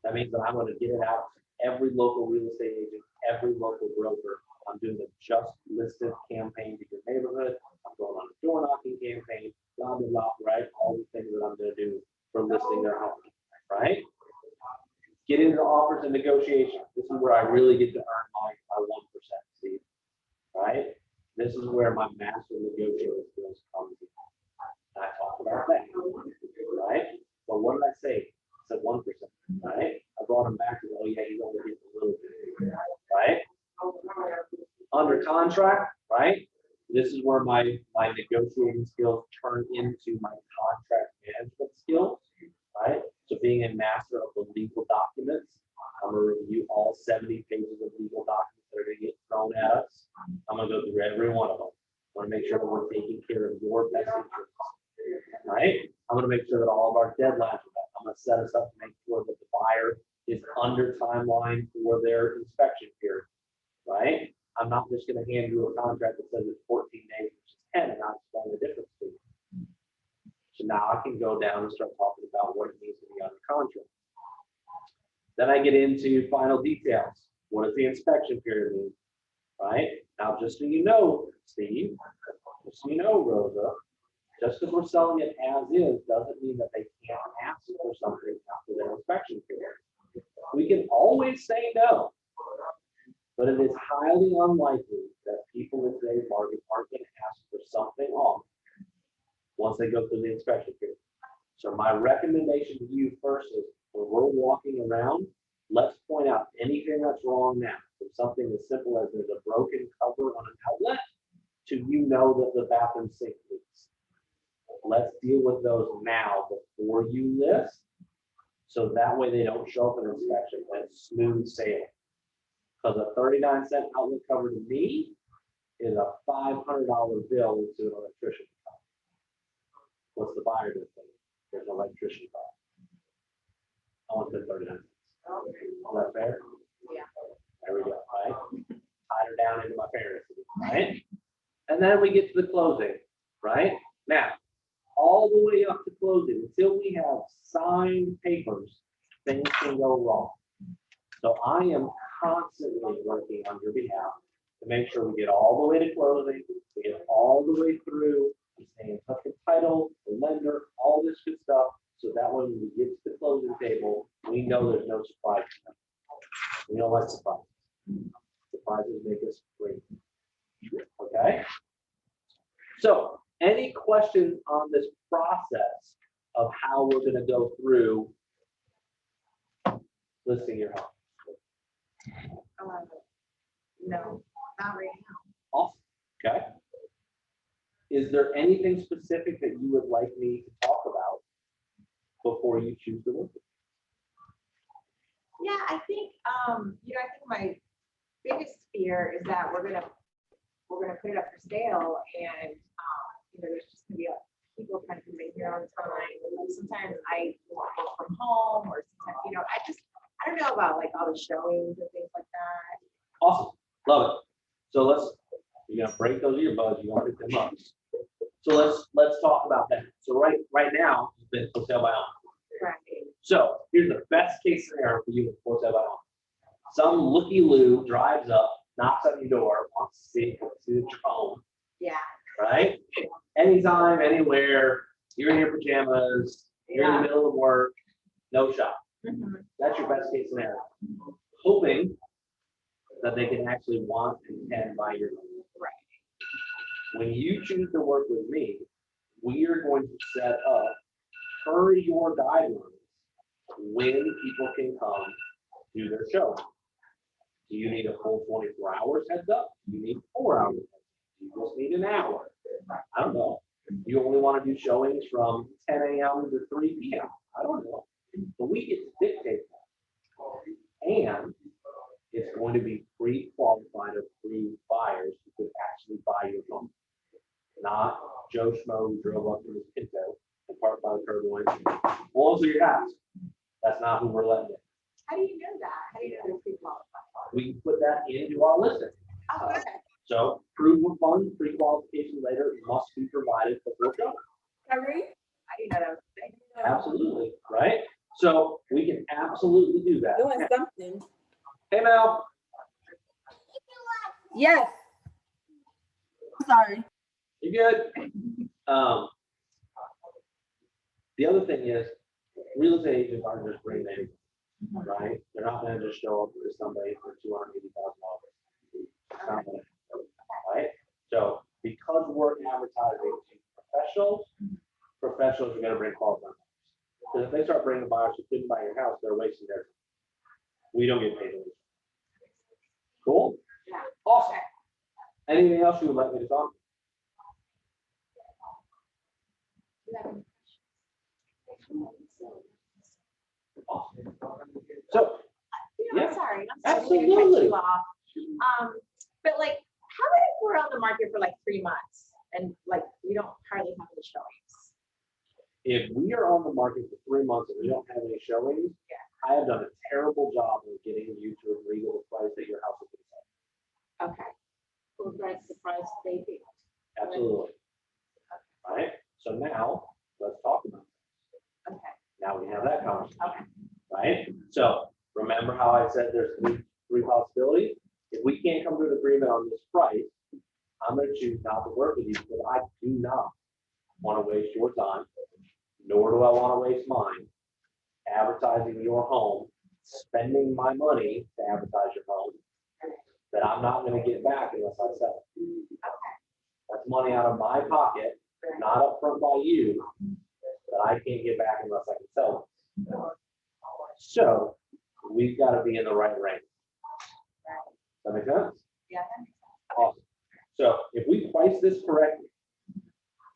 That means that I'm going to get it out to every local real estate agent every local broker. I'm doing a just listed campaign to your neighborhood. I'm going on a door knocking campaign, blah, blah, blah, right? All the things that I'm gonna do for listing their home, right? Get into offers and negotiations. This is where I really get to earn my 1%, Steve, right? This is where my master negotiating skills comes in. And I talk about that, right? But what did I say? I said 1%, right? I brought him back to, oh yeah, he's only getting a little bit, right? Under contract, right? This is where my negotiating skills turn into my contract management skills, right? So being a master of the legal documents, I'm gonna review all 70 pages of legal documents that are gonna get thrown at us. I'm gonna go through every one of them. I wanna make sure that we're taking care of your best interests, right? I'm gonna make sure that all of our deadlines are met. I'm gonna set us up to make sure that the buyer is under timeline for their inspection period, right? I'm not just gonna hand you a contract that says it's 14 days, which is 10, and I'll explain the difference to you. So now I can go down and start talking about what it means to be under contract. Then I get into final details. What does the inspection period mean? Right? Now, just so you know, Steve, just so you know, Rosa, just because we're selling it as is doesn't mean that they can't ask for something after their inspection period. We can always say no, but it is highly unlikely that people in today's market aren't going to ask for something off once they go through the inspection period. So my recommendation to you first is when we're walking around, let's point out anything that's wrong now. From something as simple as there's a broken cover on an outlet to you know that the bathroom sink leaks. Let's deal with those now before you list. So that way they don't show up in inspection and it's smooth sailing. Because a 39-cent outlet cover to me is a $500 bill to an electrician. What's the buyer gonna think? There's an electrician cost. I want to pay 39 cents. Is that fair? Yeah. There we go, right? Tied her down into my fairness, right? And then we get to the closing, right? Now, all the way up to closing, until we have signed papers, things can go wrong. So I am constantly working on your behalf to make sure we get all the way to closing, we get all the way through, we stay in touch with title, the lender, all this good stuff, so that when we get to the closing table, we know there's no surprise. We don't like surprises. Surprises make us great. Okay? So, any questions on this process of how we're gonna go through listing your home? No, not right now. Awesome, okay. Is there anything specific that you would like me to talk about before you choose the work? Yeah, I think, I think my biggest fear is that we're gonna put it up for sale and, there's just gonna be people trying to make their own time. Sometimes I work from home or sometimes, I don't know about like all the showings and things like that. Awesome, love it. So you're gonna break those earbuds, you want to pick them up. So let's talk about that. So right now, it's been for sale by owner. Right. So here's the best case scenario for you for sale by owner. Some looky-loo drives up, knocks on your door, wants to see your home, Yeah. right? Anytime, anywhere, you're in your pajamas, you're in the middle of work, no shop. Mhm. That's your best case scenario. Hoping that they can actually want and can buy your home. Right. When you choose to work with me, we are going to set up per your guidelines when people can come do their show. Do you need a full 24 hours heads up? Do you need 4 hours? Do you just need an hour? I don't know. You only want to do showings from 10 a.m. to 3 p.m. I don't know. But we get to dictate that. And it's going to be pre-qualified approved buyers who could actually buy your home. Not Joe Schmo who drove up in his Pinto and parked by the curb line. Well, also your house. That's not who we're letting in. How do you know that? How do you know they're pre-qualified? We can put that into our listing. Oh, okay. So proof of funds, pre-qualification later must be provided before showing. Hurry. I didn't know that was a thing. Absolutely, right? So we can absolutely do that. Doing something. Hey Mel. Yes. Sorry. You good? The other thing is, real estate agents aren't just bringing anything, right? They're not gonna just show up with somebody for $280,000. Right? So because we're advertising to professionals, professionals are gonna bring qualified buyers. Because if they start bringing buyers who couldn't buy your house, they're wasting their time. We don't get paid. anything. Cool? Yeah. Awesome. Anything else you would like me to talk? Awesome. So, I'm sorry. I'm sorry to cut Absolutely. you off. But like, how about if we're on the market for like 3 months and like, we don't hardly have any showings? if we are on the market for 3 months and we don't have any showings, I have done a terrible job of getting you to agree to the price that your house is going to sell. Okay. Well, that's the price they picked. Absolutely. Right? So now, let's talk about it. Okay. Now we have that conversation. Okay. Right? So remember how I said there's three possibilities? If we can't come to an agreement on this price, I'm going to choose not to work with you because I do not want to waste your time, nor do I want to waste mine advertising your home, spending my money to advertise your home that I'm not going to get back unless I sell it. That's money out of my pocket, not upfront by you, that I can't get back unless I can sell it. So we've got to be in the right range. Does that make sense? Yeah. Awesome. So if we price this correctly,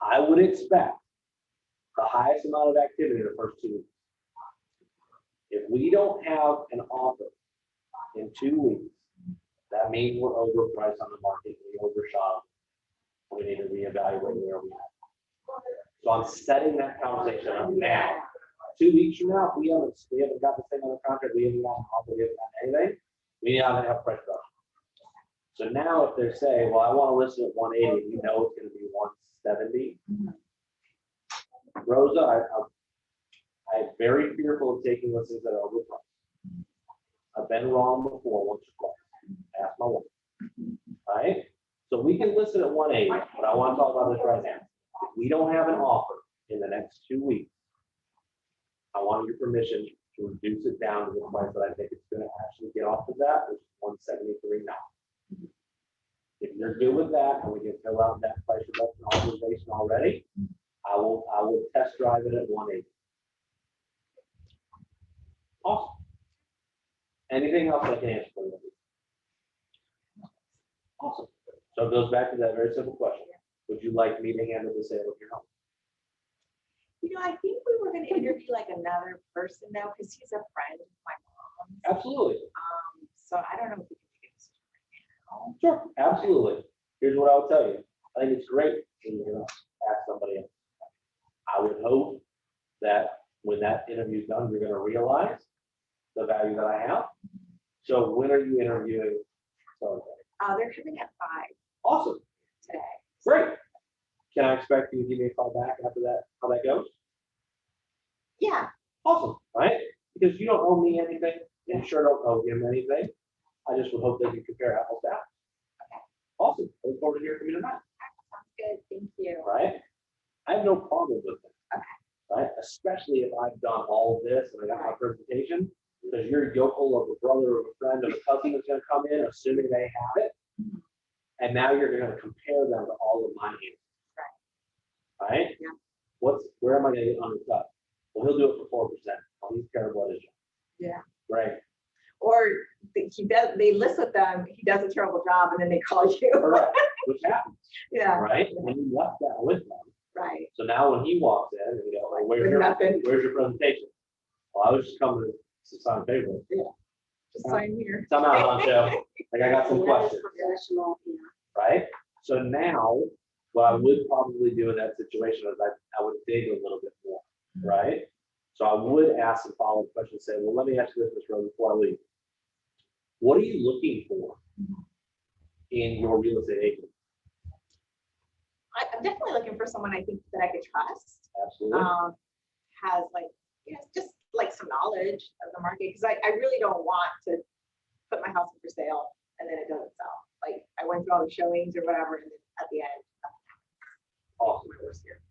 I would expect the highest amount of activity in the first 2 weeks. If we don't have an offer in 2 weeks, that means we're overpriced on the market, we overshot. We need to reevaluate where we are. So I'm setting that conversation up now. 2 weeks from now, if we haven't got the thing on the contract, we haven't got an offer, we haven't got anything, we need to have price reduction. So now if they're saying, well, I want to list it at 180, you know it's going to be 170. Rosa, I'm very fearful of taking listings that are overpriced. I've been wrong before once or twice. Ask my wife. Right? So we can list it at 180, but I want to talk about this right now. If we don't have an offer in the next 2 weeks, I want your permission to reduce it down to the price that I think it's going to actually get off of that, which is 173 now. If you're good with that, and we can fill out that price reduction authorization already, I will test drive it at 180. Awesome. Anything else I can answer for you? Awesome. So it goes back to that very simple question. Would you like me to handle the sale of your home? You know, I think we were gonna interview like another person though, because he's a friend of my mom's. Absolutely. So I don't know if we can make a decision right now. Sure. Absolutely. Here's what I will tell you. I think it's great when you're gonna ask somebody else. I would hope that when that interview is done, you're gonna realize the value that I have. So when are you interviewing? So They're coming at 5 awesome. today. Great. Can I expect you to give me a call back after that, how that goes? Yeah. Awesome, right? Because you don't owe me anything, and sure don't owe him anything. I just would hope that you compare apples to apples. Okay. Awesome. I look forward to hearing from you tonight, Sounds good. Thank you. right? I have no problem with it. Okay. Right? Especially if I've done all of this and I got my presentation, because you're a yokel of a brother or a friend or a cousin that's gonna come in, assuming they have it. And now you're gonna compare them to all of my answers. Right? Yeah. Where am I gonna get undercut? Well, he'll do it for 4%. Oh, he's terrible at his job. Yeah. Right. Or they list with them, he does a terrible job and then they call you. Correct. Which happens, Yeah, right? And you left that with them. right. So now when he walks in and you go, well, With nothing. where's your presentation? Well, I was just coming to sign paper. Just sign here. Come out, Honcho. Like I got some That is questions, professional, yeah. right? So now, what I would probably do in that situation is I would dig a little bit more, right? So I would ask some follow-up questions, say, well, let me ask you this, Ms. Rose, before I leave. What are you looking for in your real estate agent? I'm definitely looking for someone I think that I could trust. Absolutely. Has like, just like some knowledge of the market, because I really don't want to put my house up for sale and then it doesn't sell. Like I went through all the showings or whatever, and then at the end. Awesome.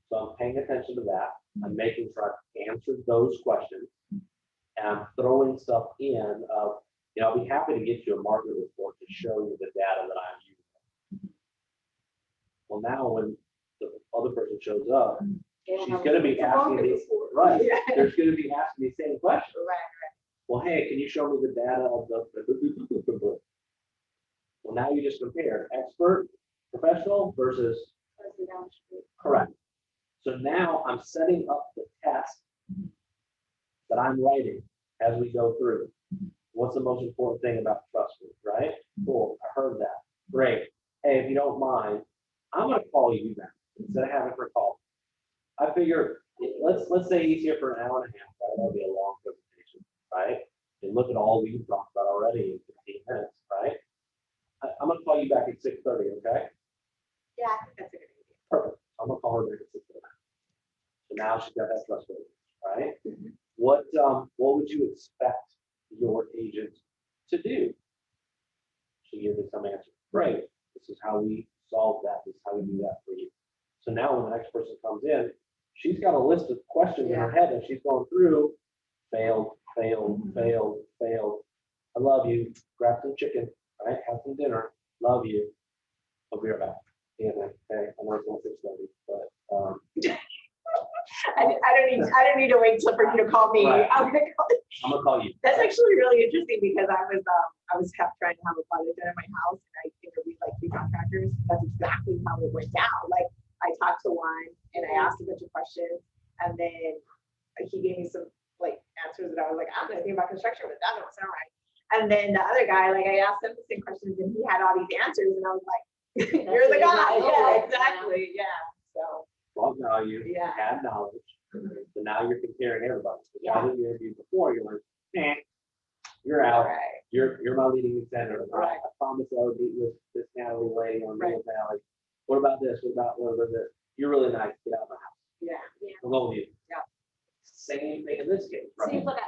So I'm paying attention to that. I'm making sure I've answered those questions. And I'm throwing stuff in of, I'll be happy to get you a market report to show you the data that I'm using. Well, now when the other person shows up, she's gonna be asking me, right, Yeah. there's gonna be asking the same question. Right. Well, hey, can you show me the data of the. Well, now you just compare expert, professional versus correct. So now I'm setting up the test that I'm writing as we go through. What's the most important thing about trust me, right? Cool, I heard that. Great. Hey, if you don't mind, I'm gonna call you back instead of having her call. I figure, let's say he's here for an hour and a half, right? That'll be a long presentation, right? And look at all we've talked about already in 15 minutes, right? I'm gonna call you back at 6:30, okay? Yeah, I think that's a good idea. Perfect. I'm gonna call her back at 6:30. So now she's got that trustworthy, right? Mhm. What would you expect your agent to do? She gives me some answer. Great. This is how we solve that. This is how we do that for you. So now when the next person comes in, she's got a list of questions in her head that she's going through. Failed, failed, failed, failed. I love you. Grab some chicken, right? Have some dinner. Love you. I'll be right back. Yeah, okay. I know it's only 6:30, but I don't need to wait till for you to call me. Right. I'm gonna call you. you. That's actually really interesting because I was kept trying to have a project done at my house and I interviewed like 3 contractors. That's exactly how it went down. Like I talked to one and I asked a bunch of questions and then he gave me some like answers that I was like, I'm gonna think about construction, but that don't sound right. And then the other guy, like I asked him the same questions and he had all these answers and I was like, you're the guy. Yeah, exactly. Yeah. So Raw value, Yeah. add knowledge. So now you're comparing everybody. The Yeah. guy that you interviewed before, you're like, you're all out. right. You're my leading contender. Right. I promised I would meet with this Natalie lady on Right. Mill Valley. What about this? What about this? You're really nice. Get out of my house. Yeah. I'll go with you. Yeah. Same thing in this case, right? Seems like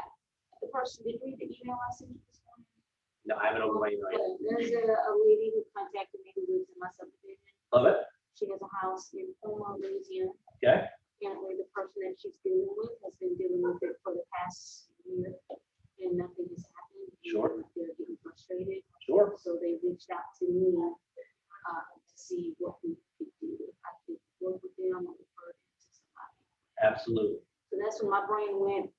the person, did you read the email I sent you this morning? No, I haven't opened my email yet. There's a lady who contacted me who lives in my subdivision. Love it. She has a house in Omaha, Louisiana. Okay. Apparently the person that she's dealing with has been dealing with it for the past year and nothing has happened. Sure. And they're getting frustrated. Sure. So they reached out to me to see what we could do. I could work with them or refer them to somebody. Absolutely. So that's when my brain went,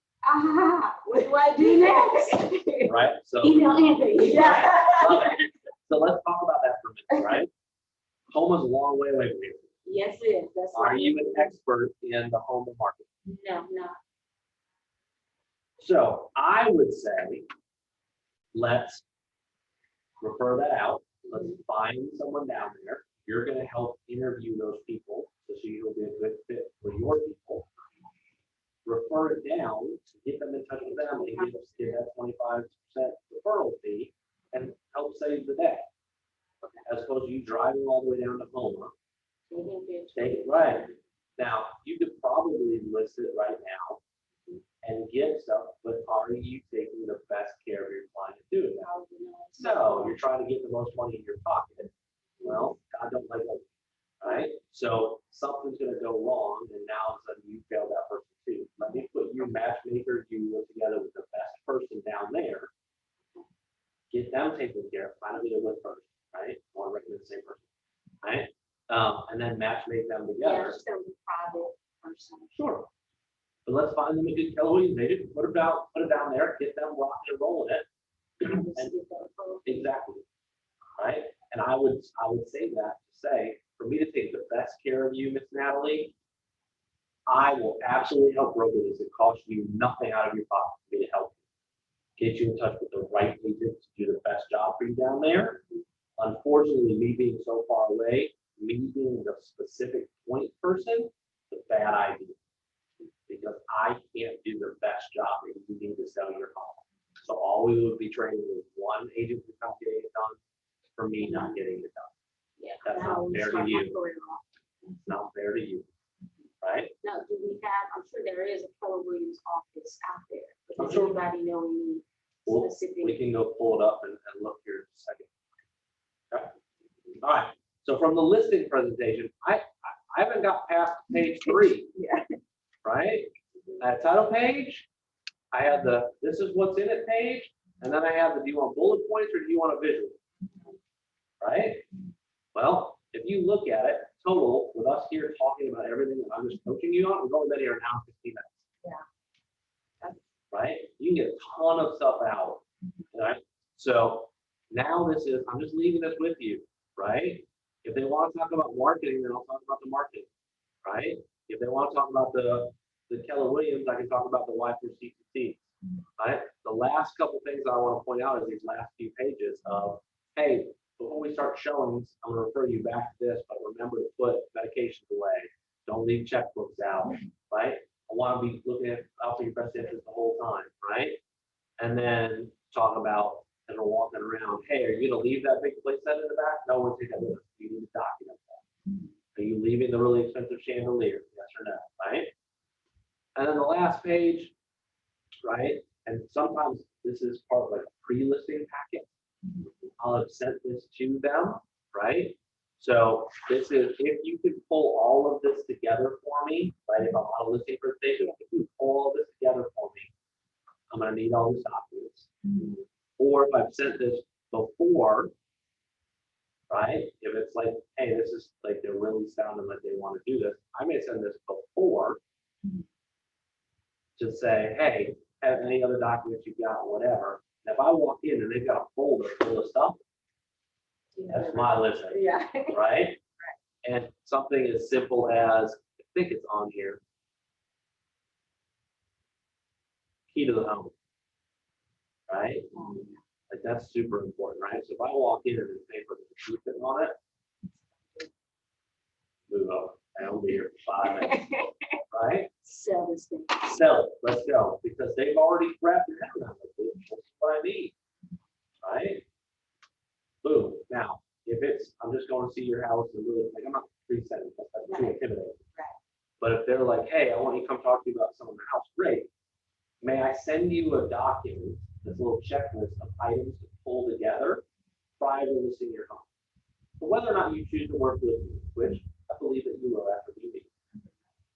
what do I do next? Right. So. Email Anthony. Yeah. Love it. So let's talk about that for a minute, right? Home is a long way away from you. Yes, it is. That's Are right. you an expert in the home market? No. So I would say, let's refer that out. Let's find someone down there. You're gonna help interview those people, so you'll be a good fit for your people. Refer it down, get them in touch with them, and get that 25% referral fee and help save the day. As opposed to you driving all the way down to Houma. Take it right. Now, you could probably list it right now and get stuff, but are you taking the best care of your client doing that? No, you're trying to get the most money in your pocket. Well, God don't like that, right? So something's gonna go wrong, and now all of a sudden you fail that person too. Let me put you matchmaker, you work together with the best person down there. Get them taken care of, find out who they're with first, right? I want to recommend the same person, right? And then match make them Yeah, together. just a private person. Sure. But let's find them a good Keller Williams agent, put it down there, get them rocking and rolling it. And exactly, right? And I would say that to say, for me to take the best care of you, Miss Natalie, I will absolutely help broker this. It costs you nothing out of your pocket for me to help you. Get you in touch with the right agent to do the best job for you down there. Unfortunately, me being so far away, me being the specific point person, it's a bad idea. Because I can't do the best job that you need to sell your home. So all we would be training is one agent who's not getting it done, for me not getting it done. Yeah. That's not fair to you. It's not fair to you, right? No, do we have, I'm sure there is a Keller Williams office out there. But I'm does sure. anybody know any Well, specific? we can go pull it up and look here in a second. Okay. All right, so from the listing presentation, I haven't got past page 3, Yeah. right? That title page, I had the, this is what's in it page, and then I have the, do you want bullet points or do you want a visual? Right? Well, if you look at it, total, with us here talking about everything that I'm just coaching you on, we're going to bed here an hour, 15 minutes. Yeah. Right? You can get a ton of stuff out. Right? So now this is, I'm just leaving this with you, right? If they want to talk about marketing, then I'll talk about the marketing, right? If they want to talk about the Keller Williams, I can talk about the Y4CCT, right? The last couple things I want to point out is these last few pages of, hey, before we start showings, I'm going to refer you back to this, but remember to put medications away. Don't leave checkbooks out, right? I want to be looking at out for your best interest the whole time, right? And then talk about, as we're walking around, hey, are you going to leave that big place set in the back? No, we'll take that with us. You need to document that. Are you leaving the really expensive chandelier? Yes or no, right? And then the last page, right? And sometimes this is part of like a pre-listing packet. I'll have sent this to them, right? So this is, if you could pull all of this together for me, right? If I'm on a listing presentation, if you pull all this together for me, I'm gonna need all these documents. Or if I've sent this before, right? If it's like, hey, this is like, they're really sounding like they want to do this, I may send this before to say, hey, have any other documents you got, whatever. And if I walk in and they've got a folder full of stuff, that's my listing, Yeah. right? And something as simple as, I think it's on here, key to the home, right? Like that's super important, right? So if I walk in and there's paper with the key on it, move over, and I'll be here for 5 minutes, right? Sell this thing. Sell it, let's go, because they've already wrapped their head around it. That's what I need, right? Boom. Now, if it's, I'm just going to see your house and really, like, I'm not pre-setting, that's too intimidating. Right. But if they're like, hey, I want you to come talk to you about some of the house, great. May I send you a document, this little checklist of items to pull together prior to listing your home? But whether or not you choose to work with me, which I believe that you will after you meet.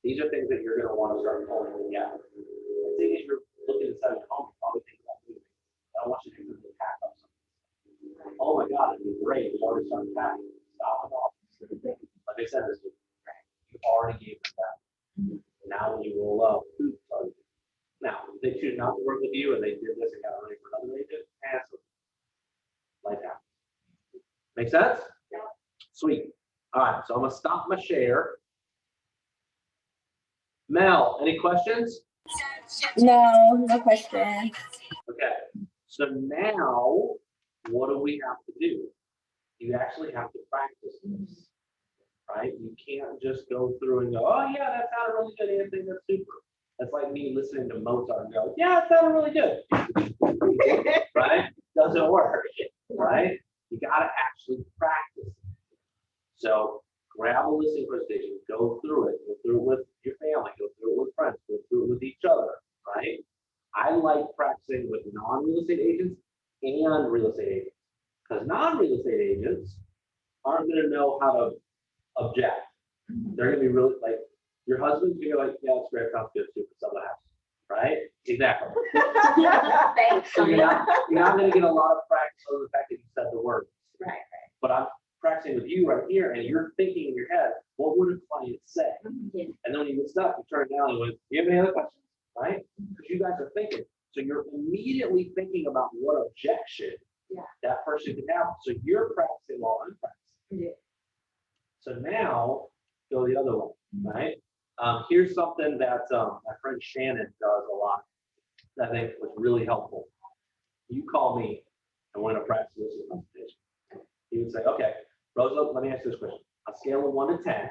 These are things that you're going to want to start pulling together. The thing is, you're looking to sell your home, you're probably thinking about moving. I don't want you to think pack up something. Oh my God, it'd be great. You already started packing. Stop it off. Like I said, this is you already gave them that. Now when you roll up, sorry. Now, if they choose not to work with you and they did this and got ready for another agent, answer. Like that. Make sense? Yeah. Sweet. All right, so I'm gonna stop my share. Mel, any questions? No question. Okay, so now what do we have to do? You actually have to practice this, right? You can't just go through and go, oh yeah, that sounded really good, Anthony, that's super. That's like me listening to Mozart and go, yeah, it sounded really good. Right? Doesn't work, right? You gotta actually practice. So grab a listing presentation, go through it with your family, go through it with friends, go through it with each other, right? I like practicing with non-real estate agents and real estate agents, because non-real estate agents aren't gonna know how to object. They're gonna be really like, your husband's gonna be like, yeah, it's great, sounds good, super, sell the house, right? Exactly. Thanks. So you're not gonna get a lot of practice on the fact that you said the words. Right, But I'm practicing with you right here, and you're thinking in your head, what would a client say? Yeah. And then when you get stuck, you turn it down and went, do you have any other questions? Right? Because you guys are thinking. So you're immediately thinking about what objection that person could have. So you're practicing while I'm practicing. Yeah. So now go the other way, right? Here's something that my friend Shannon does a lot that I think was really helpful. You call me and we're going to practice this in presentation. He would say, okay, Rosa, let me ask you this question. On a scale of 1 to 10,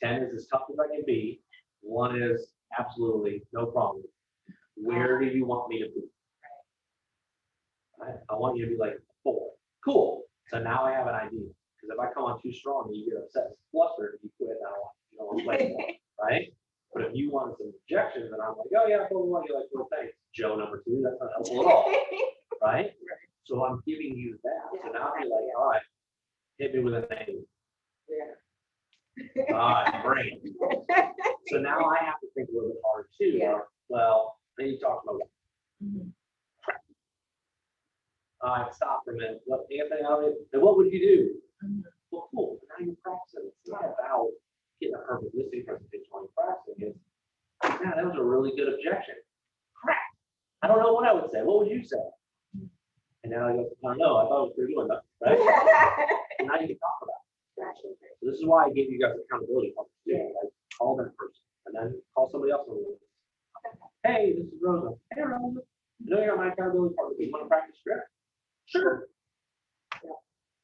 10 is as tough as I can be. 1 is absolutely no problem. Where do you want me to be? Right? I want you to be like 4. Cool. So now I have an idea. Because if I come on too strong and you get upset and flustered, you quit. I don't want to play anymore, right? But if you wanted some objections, and I'm like, oh yeah, blah, blah, blah, you're like, well, thanks, Joe number 2. That's not helpful at all, right? So I'm giving you that. So now you're like, all right, hit me with a name. Yeah. Brain. So now I have to think a little bit harder too. Yeah. Well, then you talk about, Mhm. stop for a minute. What, Anthony, and what would you do? Mhm. Well, cool, now you're practicing. It's not about getting a perfect listing presentation while you're practicing. It's, yeah, that was a really good objection. Crap. I don't know what I would say. What would you say? And now I go, I don't know. I thought it was pretty good enough, right? And now you can talk about it. So this is why I gave you guys accountability partners too. Like, call that person and then call somebody else on the list. Hey, this is Rosa. Hey, Rosa. I know you're my accountability partner, but you want to practice script? Sure.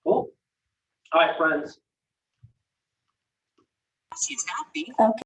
Cool. All right, friends. Okay.